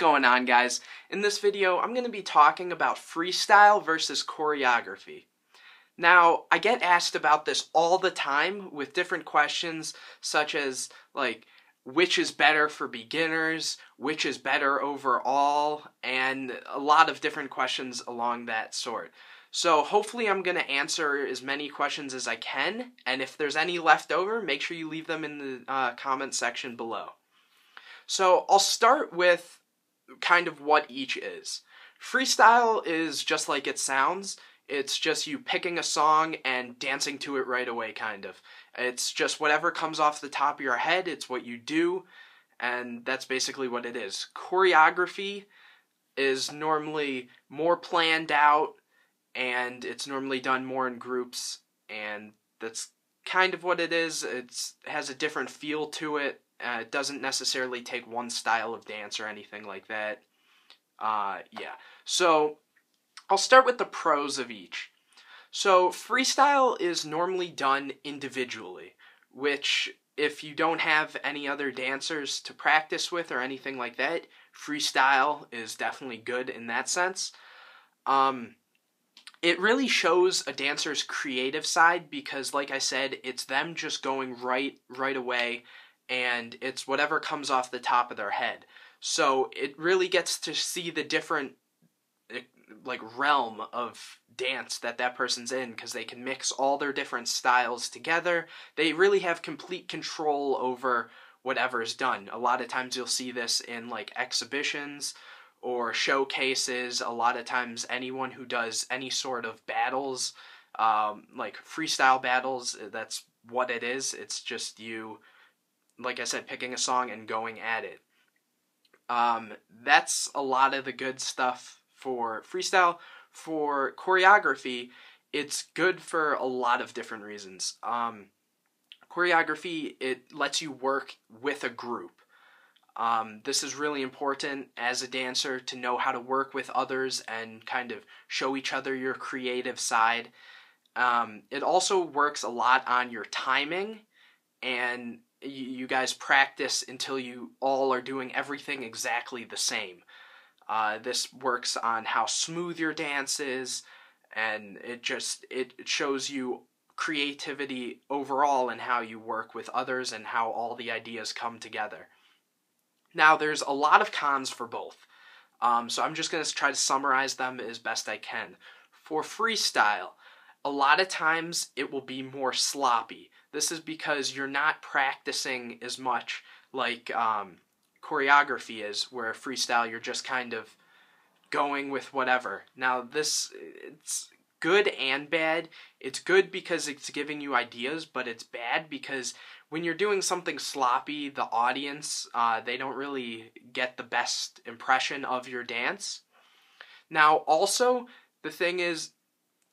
going on, guys? In this video, I'm going to be talking about freestyle versus choreography. Now, I get asked about this all the time with different questions such as, like, which is better for beginners, which is better overall, and a lot of different questions along that sort. So hopefully I'm going to answer as many questions as I can, and if there's any left over, make sure you leave them in the comment section below. So I'll start with kind of what each is. Freestyle is just like it sounds. It's just you picking a song and dancing to it right away, kind of. It's just whatever comes off the top of your head, it's what you do, and that's basically what it is. Choreography is normally more planned out, and it's normally done more in groups, and that's kind of what it is. It has a different feel to it. It doesn't necessarily take one style of dance or anything like that. Yeah. So I'll start with the pros of each. So freestyle is normally done individually, which if you don't have any other dancers to practice with or anything like that, freestyle is definitely good in that sense. It really shows a dancer's creative side because, like I said, it's them just going right away, and it's whatever comes off the top of their head. So it really gets to see the different realm of dance that person's in, because they can mix all their different styles together. They really have complete control over whatever's done. A lot of times you'll see this in like exhibitions or showcases. A lot of times anyone who does any sort of battles, like freestyle battles, that's what it is. It's just you, like I said, picking a song and going at it. That's a lot of the good stuff for freestyle. For choreography, it's good for a lot of different reasons. Choreography, it lets you work with a group. This is really important as a dancer to know how to work with others and kind of show each other your creative side. It also works a lot on your timing, and you guys practice until you all are doing everything exactly the same. This works on how smooth your dance is, and it shows you creativity overall and how you work with others and how all the ideas come together. Now, there's a lot of cons for both, so I'm just going to try to summarize them as best I can. For freestyle, a lot of times it will be more sloppy. This is because you're not practicing as much like choreography is, where freestyle you're just kind of going with whatever. Now, it's good and bad. It's good because it's giving you ideas, but it's bad because when you're doing something sloppy, the audience, they don't really get the best impression of your dance. Now, also, the thing is,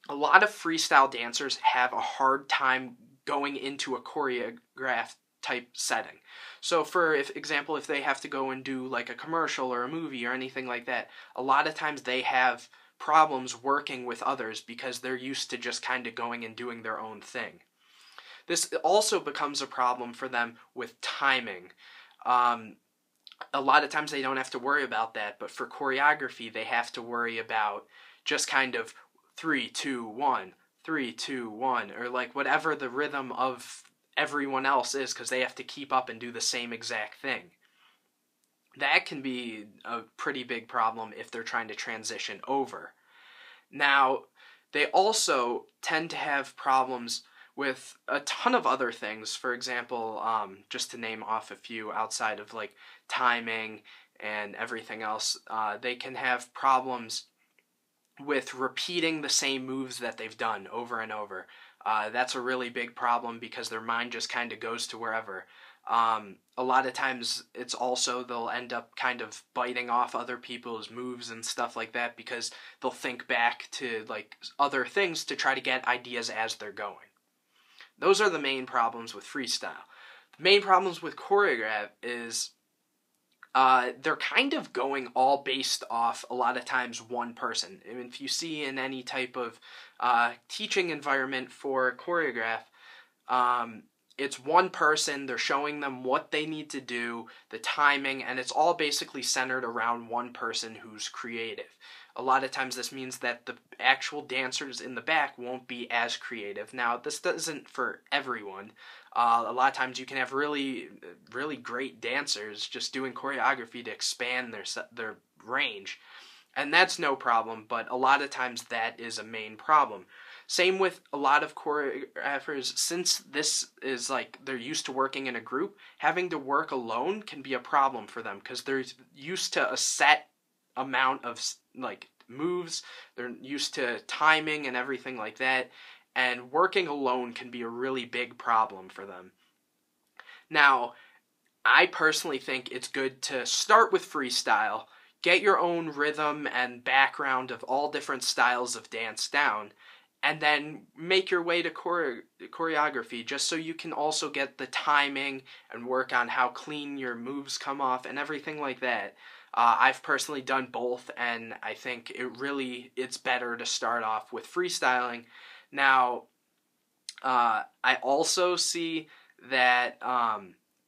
a lot of freestyle dancers have a hard time going into a choreographed type setting. So for example, if they have to go and do like a commercial or a movie or anything like that, a lot of times they have problems working with others because they're used to just kind of going and doing their own thing. This also becomes a problem for them with timing. A lot of times they don't have to worry about that, but for choreography they have to worry about just kind of 3, 2, 1, 3, 2, 1, or like whatever the rhythm of everyone else is, because they have to keep up and do the same exact thing. That can be a pretty big problem if they're trying to transition over. Now, they also tend to have problems with a ton of other things. For example, just to name off a few outside of like timing and everything else, they can have problems with repeating the same moves that they've done over and over. That's a really big problem because their mind just kind of goes to wherever. A lot of times it's also they'll end up kind of biting off other people's moves and stuff like that because they'll think back to like other things to try to get ideas as they're going. Those are the main problems with freestyle. The main problems with choreograph is they're kind of going all based off, a lot of times, one person. I mean, if you see in any type of teaching environment for choreograph, it's one person, they're showing them what they need to do, the timing, and it's all basically centered around one person who's creative. A lot of times this means that the actual dancers in the back won't be as creative. Now, this isn't for everyone. A lot of times you can have really, really great dancers just doing choreography to expand their range. And that's no problem, but a lot of times that is a main problem. Same with a lot of choreographers, since this is like they're used to working in a group, having to work alone can be a problem for them because they're used to a set amount of like moves, they're used to timing and everything like that, and working alone can be a really big problem for them. Now, I personally think it's good to start with freestyle, get your own rhythm and background of all different styles of dance down, and then make your way to choreography just so you can also get the timing and work on how clean your moves come off and everything like that. I've personally done both, and I think it's better to start off with freestyling. Now, I also see that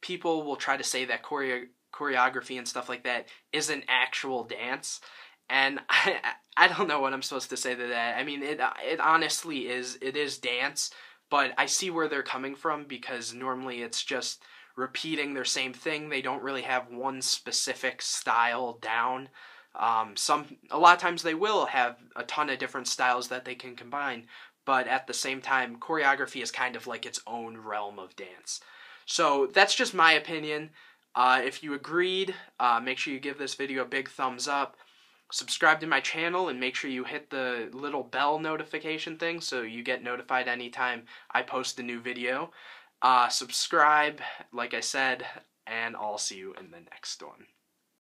people will try to say that choreography and stuff like that is an actual dance, and I don't know what I'm supposed to say to that. I mean, it honestly is. It is dance, but I see where they're coming from because normally it's just repeating their same thing. They don't really have one specific style down. A lot of times they will have a ton of different styles that they can combine, but at the same time, choreography is kind of like its own realm of dance. So that's just my opinion. If you agreed, make sure you give this video a big thumbs up. Subscribe to my channel and make sure you hit the little bell notification thing so you get notified anytime I post a new video. Subscribe, like I said, and I'll see you in the next one.